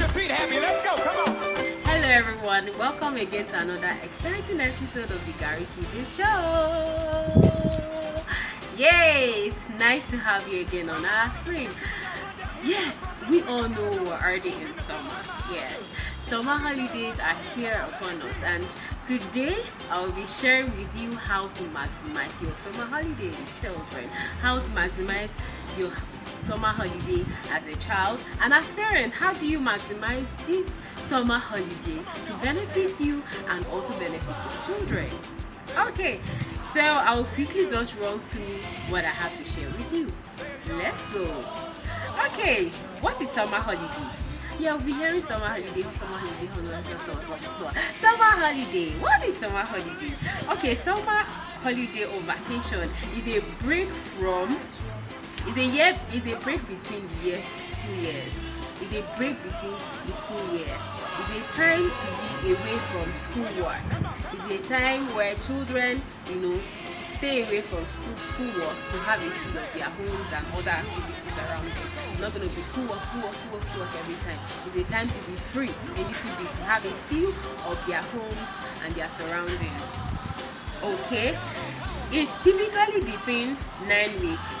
your feet happy. Let's go. Come on. Hello everyone, welcome again to another exciting episode of the Gary Kids Show. Yay! It's nice to have you again on our screen. Yes, we all know we're already in summer. Yes, summer holidays are here upon us, and today I'll be sharing with you how to maximize your summer holiday with children, how to maximize your summer holiday as a child, and as parents, how do you maximize this summer holiday to benefit you and also benefit your children. Okay, so I'll quickly just run through what I have to share with you. Let's go. Okay, what is summer holiday? Yeah, we'll be hearing summer holiday. Summer holiday. What is summer holiday? Okay, summer holiday or vacation is a break from is a break between the years, 2 years. It's a break between the school years. It's a time to be away from schoolwork. It's a time where children, stay away from schoolwork to have a feel of their homes and other activities around them. It's not going to be schoolwork every time. It's a time to be free a little bit, to have a feel of their homes and their surroundings. Okay, it's typically between 9 weeks,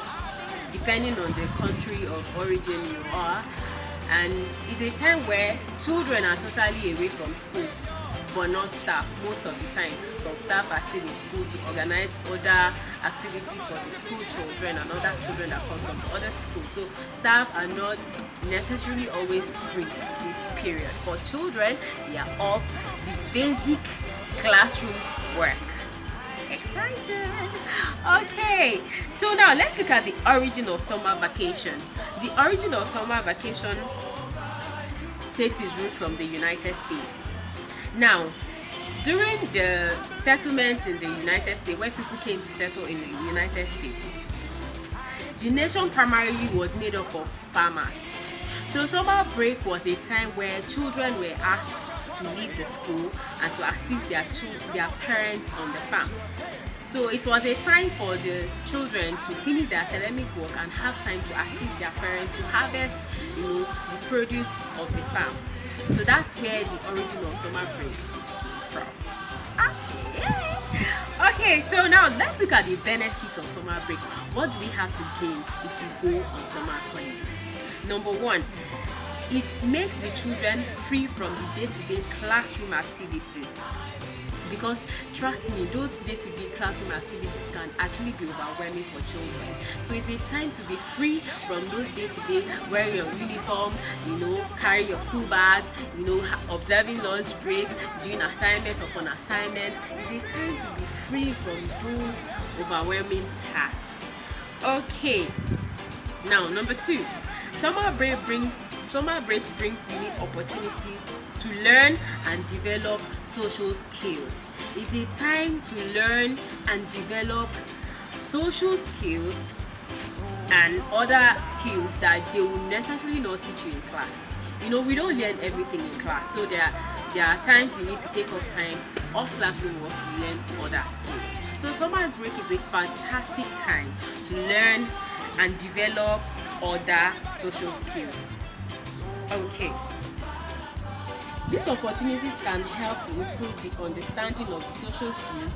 depending on the country of origin you are. And it's a time where children are totally away from school, but not staff most of the time. Some staff are still in school to organize other activities for the school children and other children that come from the other schools. So staff are not necessarily always free this period. For children, they are off the basic classroom work. Excited. Okay, so now let's look at the origin of summer vacation. The origin of summer vacation takes its root from the United States. Now, during the settlements in the United States, where people came to settle in the United States, the nation primarily was made up of farmers. So summer break was a time where children were asked to leave the school and to assist their parents on the farm. So it was a time for the children to finish their academic work and have time to assist their parents to harvest, the produce of the farm. So that's where the origin of summer break from. Okay, so now let's look at the benefits of summer break. What do we have to gain if we go on summer holidays? Number one, it makes the children free from the day-to-day classroom activities, because trust me, those day-to-day classroom activities can actually be overwhelming for children. So it's a time to be free from those day-to-day, wearing your uniform, carry your school bags, observing lunch break, doing assignment upon assignment. It's a time to be free from those overwhelming tasks. Okay, now number two, summer break brings unique opportunities to learn and develop social skills. It's a time to learn and develop social skills and other skills that they will necessarily not teach you in class. We don't learn everything in class, so there are times you need to take off time off classroom work to learn other skills. So summer break is a fantastic time to learn and develop other social skills. Okay, these opportunities can help to improve the understanding of the social skills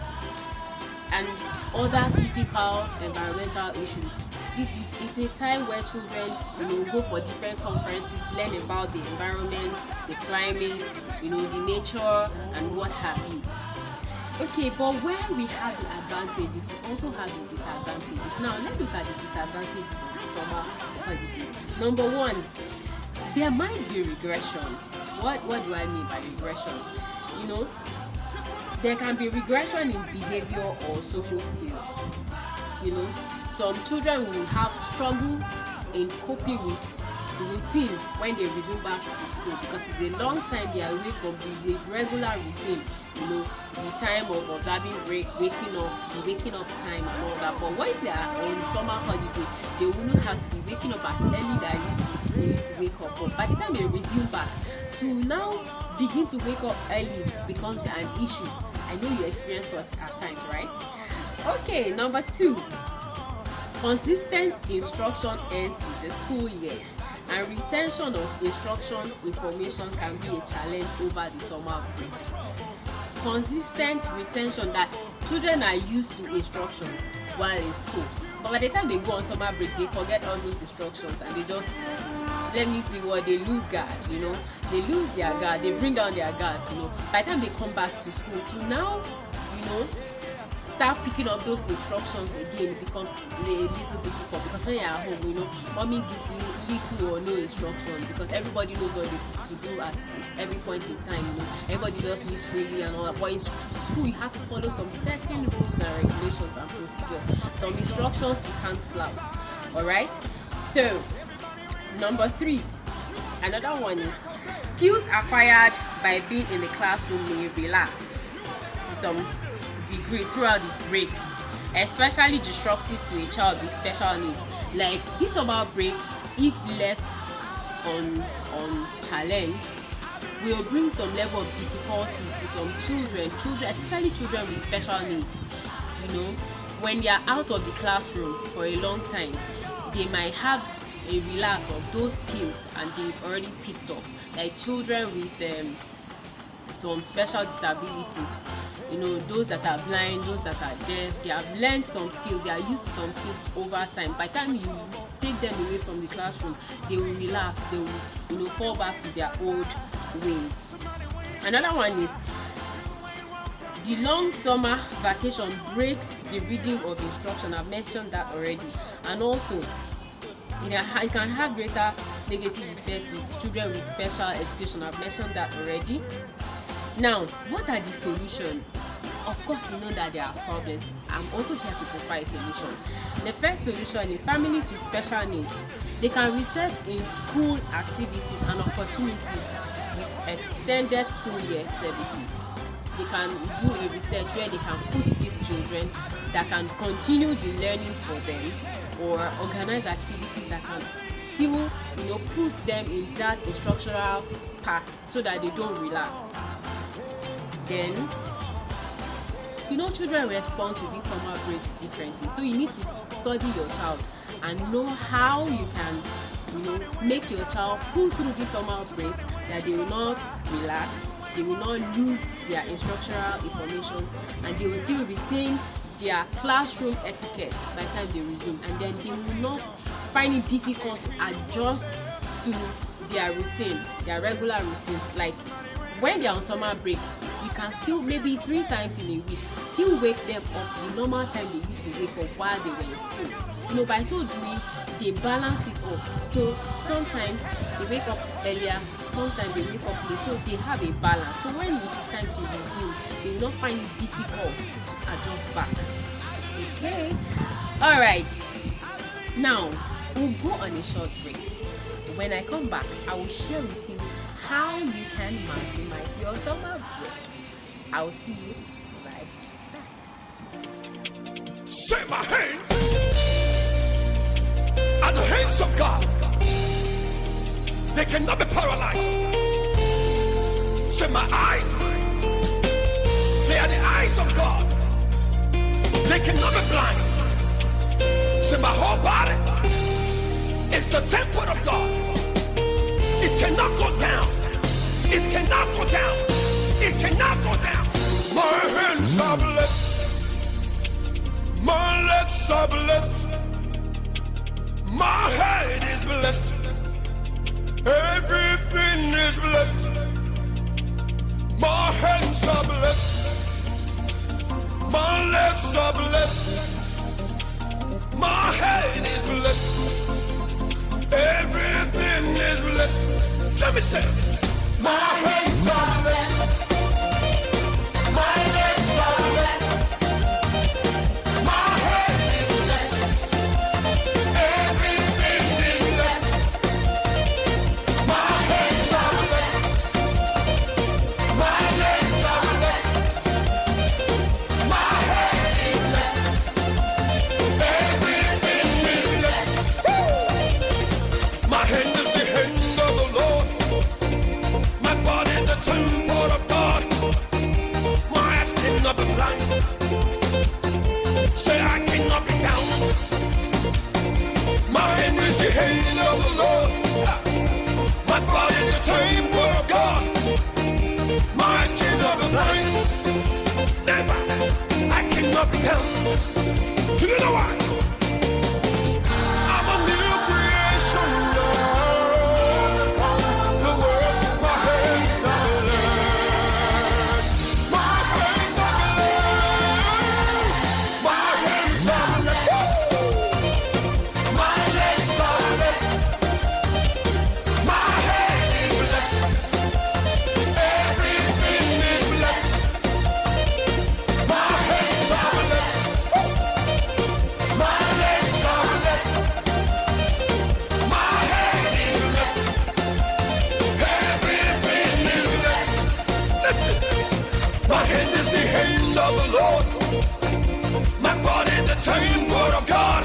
and other typical environmental issues. It's a time where children, go for different conferences, learn about the environment, the climate, the nature, and what have you. Okay, but where we have the advantages, we also have the disadvantages. Now, let's look at the disadvantages of the summer holiday. Number one, there might be regression. What do I mean by regression? There can be regression in behavior or social skills. Some children will have struggle in coping with routine when they resume back to school, because it's a long time they are away from the regular routine. The time of observing waking up time and all that. But when they are on summer holiday, they will not have to be waking up as early as they used to wake up. But by the time they resume back, to now begin to wake up early becomes an issue. I know you experience such at times, right? Okay, number two, consistent instruction ends with the school year. and retention of instruction information can be a challenge over the summer break. Consistent retention, that children are used to instructions while in school, but by the time they go on summer break they forget all those instructions and they just, let me see what, they lose guard, they lose their guard, they bring down their guards. By the time they come back to school to now start picking up those instructions again, it becomes a little difficult, because when you're at home, mommy gives little or no instruction, because everybody knows what to do at every point in time. Everybody just lives freely and all that, but in school you have to follow some certain rules and regulations and procedures, some instructions you can't flout. All right, so number 3, another one is skills acquired by being in the classroom may relapse to some degree throughout the break, especially disruptive to a child with special needs. Like this summer break, if left unchallenged, will bring some level of difficulty to some children, especially children with special needs. When they are out of the classroom for a long time, they might have a relapse of those skills and they've already picked up, like children with some special disabilities, those that are blind, those that are deaf. They have learned some skills, they are used to some skills over time. By the time you take them away from the classroom, they will relapse, they will fall back to their old ways. Another one is the long summer vacation breaks the rhythm of instruction. I've mentioned that already, and also it can have greater negative effect with children with special education. I've mentioned that already. Now, what are the solutions? Of course, we know that there are problems. I'm also here to provide a solution. The first solution is families with special needs. They can research in school activities and opportunities with extended school year services. They can do a research where they can put these children that can continue the learning for them, or organize activities that can still put them in that instructional path so that they don't relapse. Then children respond to these summer breaks differently, so you need to study your child and know how you can make your child pull through this summer break, that they will not relax, they will not lose their instructional information, and they will still retain their classroom etiquette by the time they resume, and then they will not find it difficult to adjust to their routine, their regular routine. Like when they are on summer break, you can still, maybe 3 times in a week, still wake them up the normal time they used to wake up while they were in school. By so doing, they balance it up. So sometimes they wake up earlier, sometimes they wake up late, so they have a balance. So when it is time to resume, they will not find it difficult to adjust back. Okay, all right. Now we'll go on a short break. When I come back, I will share with you how you can maximize your summer break. I will see you right back. Say my hands are the hands of God. They cannot be paralyzed. Say my eyes, they are the eyes of God. They cannot be blind. Say my whole body is the temple of God. It cannot go down. It cannot go down. It cannot go down. My hands are blessed. My legs are blessed. My head is blessed. Everything is blessed. My hands are blessed. My legs are blessed. My head is blessed. Everything is blessed. Let me say, my hands are blessed. My legs are blessed. My head is blessed. Everything is blessed. My hands are blessed. My legs are blessed. My head is blessed. Everything is blessed. My hand is the hand of the Lord. up and down. Do you know why? I'm a new creation, Lord. The world, my hands are blessed. My hands are blessed. My hands are blessed. My legs are blessed. My head is blessed. Everything is blessed. My hands are blessed. My legs are blessed. My head is blessed. Everything is blessed. Listen, my hand is the hand of the Lord. My body the temple of God.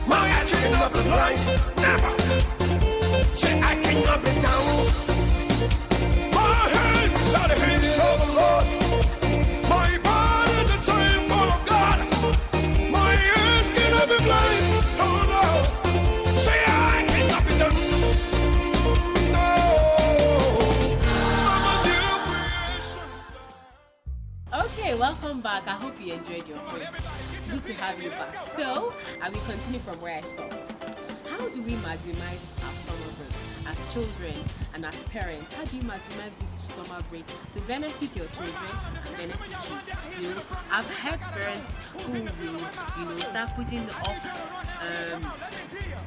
My eyes cannot be blind, never. Say I cannot be down. My hands are the hands of the Lord. My body the temple of God. My eyes cannot be blind. Oh no. Say I cannot be done. No. I'm a new creation. Okay, welcome back. I hope you enjoyed your break. Good to have you back. So, I will continue from where I stopped. How do we maximize our summer break as children and as parents? How do you maximize this summer break to benefit your children and benefit you? You know, I've heard parents who will, start putting up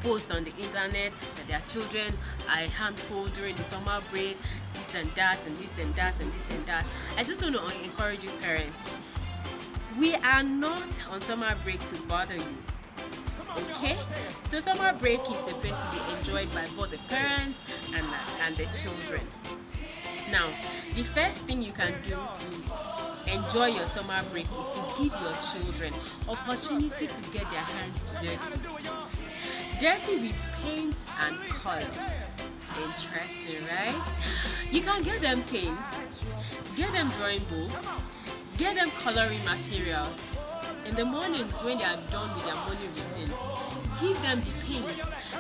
posts on the internet that their children are a handful during the summer break, this and that and this and that and this and that. I just want to encourage you parents. We are not on summer break to bother you. Okay? So summer break is supposed to be enjoyed by both the parents and the children. Now, the first thing you can do to enjoy your summer break is to give your children opportunity to get their hands dirty. Dirty with paint and color. Interesting, right? You can get them paint, get them drawing books, get them coloring materials. In the mornings when they are done with their morning routines, give them the paint.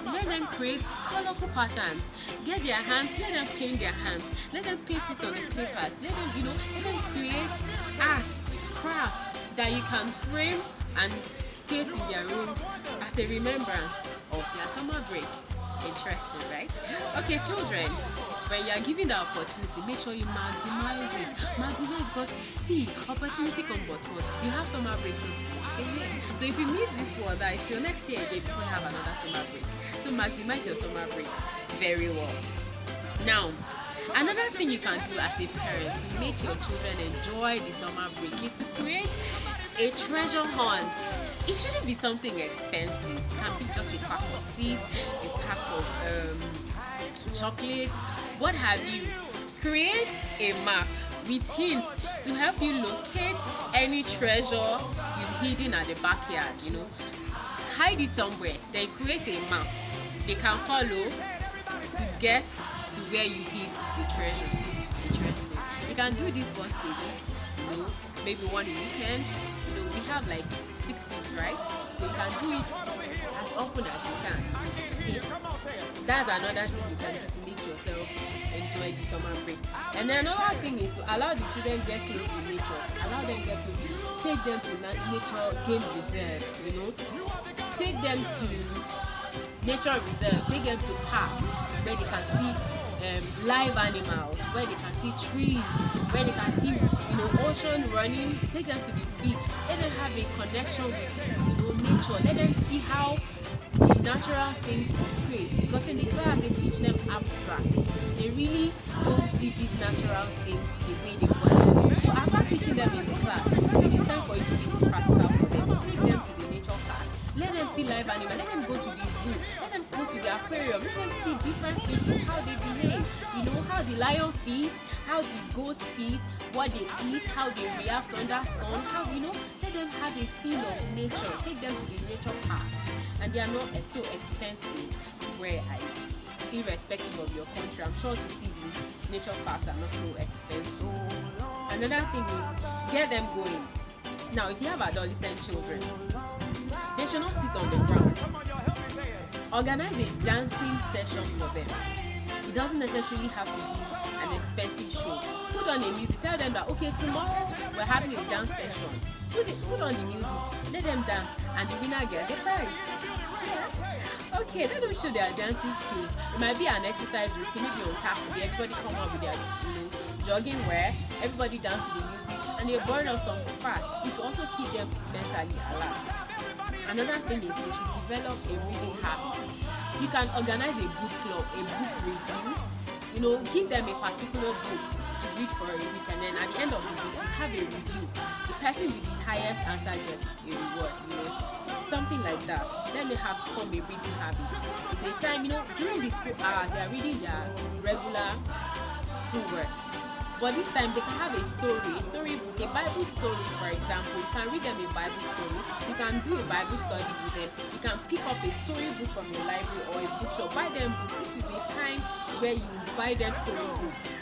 Let them create colorful patterns. Get their hands, let them paint their hands. Let them paste it on the papers. Let them create art, craft that you can frame and paste in their rooms as a remembrance of their summer break. Interesting, right? Okay, children, when you are given the opportunity, make sure you maximize it. Maximize because see, opportunity comes but what? You have summer break just once a year. So if you miss this one, that is till next year again before you have another summer break. So maximize your summer break very well. Now, another thing you can do as a parent to make your children enjoy the summer break is to create a treasure hunt. It shouldn't be something expensive. It can be just a pack of sweets, a pack of chocolates, what have you. Create a map with hints to help you locate any treasure you've hidden at the backyard. Hide it somewhere, then create a map they can follow to get to where you hid the treasure. Interesting. You can do this once a week, maybe one weekend. We have like 6 weeks, right? So you can do it as often as you can. Okay? That's another thing you can do to make yourself enjoy the summer break. And then another thing is to allow the children get close to nature. Allow them get close to, take them to nature game reserve. Take them to nature reserve. Take them to parks where they can see live animals, where they can see trees, where they can see ocean running. Take them to the beach. Let them have a connection with nature. Let them see how the natural things operate, because in the class they teach them abstract. They really don't see these natural things the way they want. So after teaching them in the class, it is time for you to make it practical for them. Take them to the nature park. Let them see live animals. Let them go to the zoo. Let them go to the aquarium. Let them see different fishes, how they behave. How the lion feeds, how the goats feed, what they eat, how they react under sun. Let them have a feel of nature. Take them to the nature parks, and they are not so expensive. Irrespective of your country, I'm sure to see the nature parks are not so expensive. Another thing is get them going. Now, if you have adolescent children, they should not sit on the ground. Organize a dancing session for them. It doesn't necessarily have to be an expensive show. Put on a music. Tell them that, okay, tomorrow we're having a dance session, put on the music, let them dance, and the winner gets the prize. Okay, let them show their dancing skills. It might be an exercise routine, maybe on Saturday, everybody come out with their jogging wear, everybody dance to the music, and they burn off some fat. It will also keep them mentally alert. Another thing is they should develop a reading habit. You can organize a book club, a book review, give them a particular book to read for a week, and then at the end of the week, you have a review. The person with the highest answer gets a reward, something like that. Let me form a reading habit. It's a time, during the school hours, they are reading their regular schoolwork. But this time they can have a storybook, a Bible story, for example. You can read them a Bible story. You can do a Bible study with them. You can pick up a storybook from your library or a bookshop. Buy them books. This is the time where you buy them storybooks.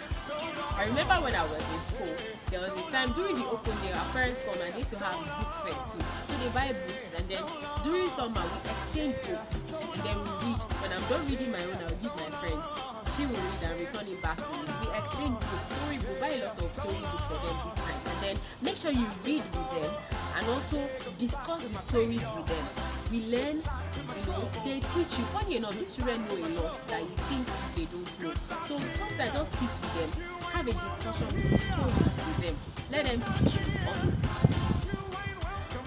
I remember when I was in school, there was a time during the open day, our parents come and they used to have book fair too. So they buy books, and then during summer we exchange books, and then we read. When I'm done reading my own, I'll give my friend. She will read and return it back to me. We exchange books, storybook, buy a lot of storybooks for them this time, and then make sure you read with them and also discuss the stories with them. We learn, they teach you. Funny enough, these children know a lot that you think they don't know. So sometimes just sit with them, have a discussion with the story with them. Let them teach you, also teach you.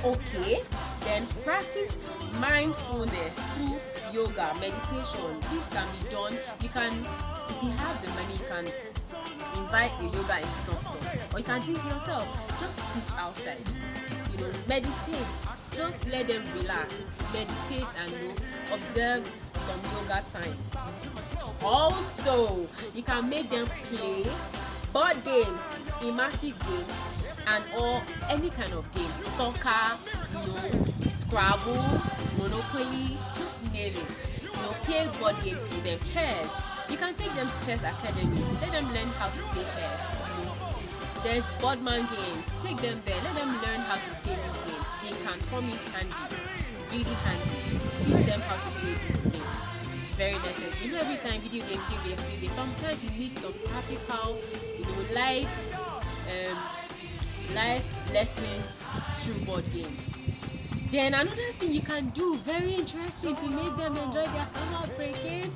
Okay, then practice mindfulness through yoga, meditation. This can be done. You can, if you have the money, you can invite a yoga instructor, or you can do it yourself. Just sit outside, meditate. Just let them relax, meditate, and observe some yoga time. Also, you can make them play board games, immersive games, and or any kind of game. Soccer, Scrabble, Monopoly, just name it. Play board games with them. Chess. You can take them to Chess Academy. Let them learn how to play chess. There's boardman games. Take them there. Let them learn how to play these games. They can come in handy, really handy. Teach them how to play these games. Very necessary. Every time video game. Sometimes you need some practical, life lessons through board games. Then another thing you can do, very interesting, to make them enjoy their summer break, is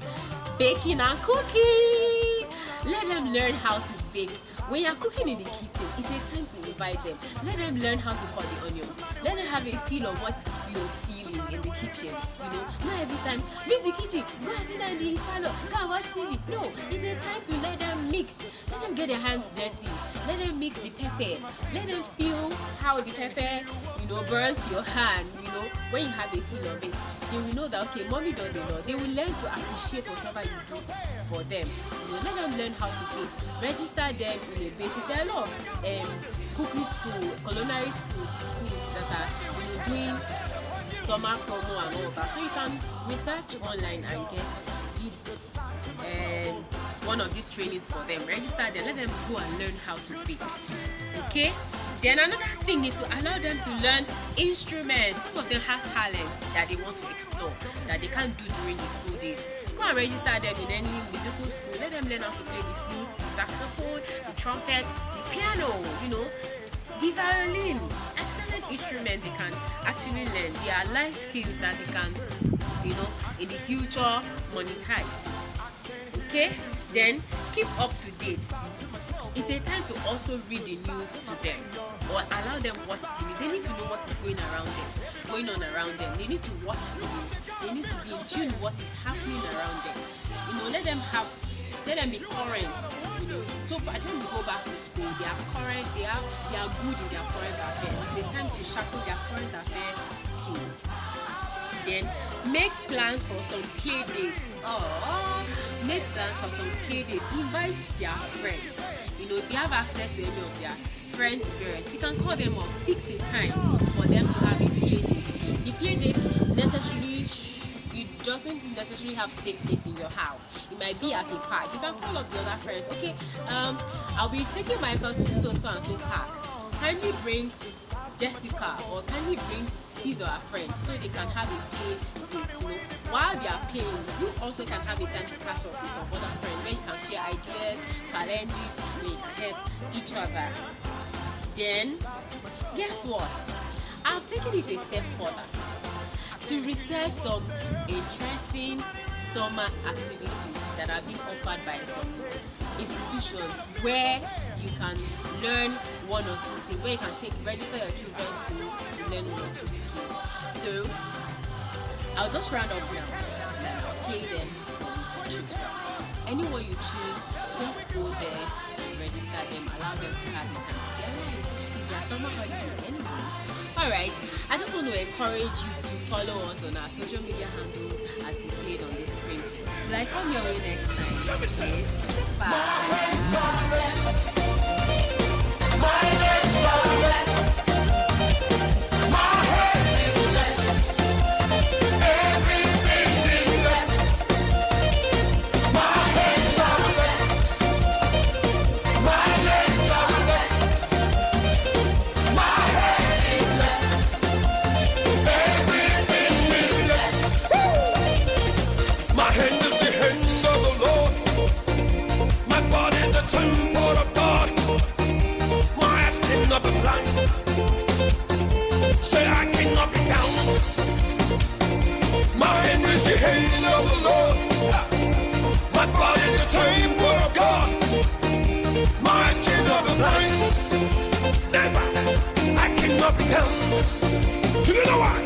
baking and cooking. Let them learn how to bake. When you're cooking in the kitchen, it's a time to invite them. Let them learn how to cut the onion. Let them have a feel of what you're feeling in the kitchen. Not every time, leave the kitchen, go and sit down in the parlor, go and watch TV. No, it's a time to let them mix. Let them get their hands dirty. Let them mix the pepper. Let them feel how the pepper, burns your hand. When you have a feel of it, they will know that, okay, mommy does a lot. They will learn to appreciate whatever you do for them. Let them learn how to bake. Register them in a bakery. There are a lot of cookery school, culinary schools that are doing summer promo and all that. So you can research online and get this one of these trainings for them. Register them. Let them go and learn how to bake. Okay. Then another thing is to allow them to learn instruments. Some of them have talents that they want to explore that they can't do during the school days. Go and register them in any musical school. Let them learn how to play the flute, the saxophone, the trumpet, the piano, the violin. Excellent instruments they can actually learn. They are life skills that they can, in the future monetize. Okay? Then keep up to date. It's a time to also read the news to them, or allow them watch the news. They need to know what is going on around them. They need to watch the news. They need to be in tune with what is happening around them. Let them be current. So by the time we go back to school, they are current. They are good in their current affairs. It's a time to sharpen their current affairs skills. Then make plans for some play dates. Make plans for some play dates. Invite their friends. If you have access to any of their friends' parents, you can call them up, fix a time for them to have a play date. The play date it doesn't necessarily have to take place in your house. It might be at a park. You can call up the other parents. Okay, I'll be taking my son to so and so park. Kindly bring Jessica, or kindly bring his or her friend, so they can have a play date. While they are playing, you also can have a time to catch up with some other friends, where you can share ideas, challenges, where you can help each other. Then, guess what? I've taken it a step further to research some interesting summer activities that are being offered by some institutions where you can learn one or two things, where you can register your children to learn one or two skills. So I'll just round up now and I'll play them to choose from. Anyone you choose, just go there and register them, allow them to have it and learn. It's their summer holiday anyway. Alright, I just want to encourage you to follow us on our social media handles as displayed on the screen. So I come your way next time. Okay? Bye. Say I cannot be down. My hand is the hand of the Lord. My body the temple of God. My eyes cannot be blind. Never, I cannot be down. Do you know why?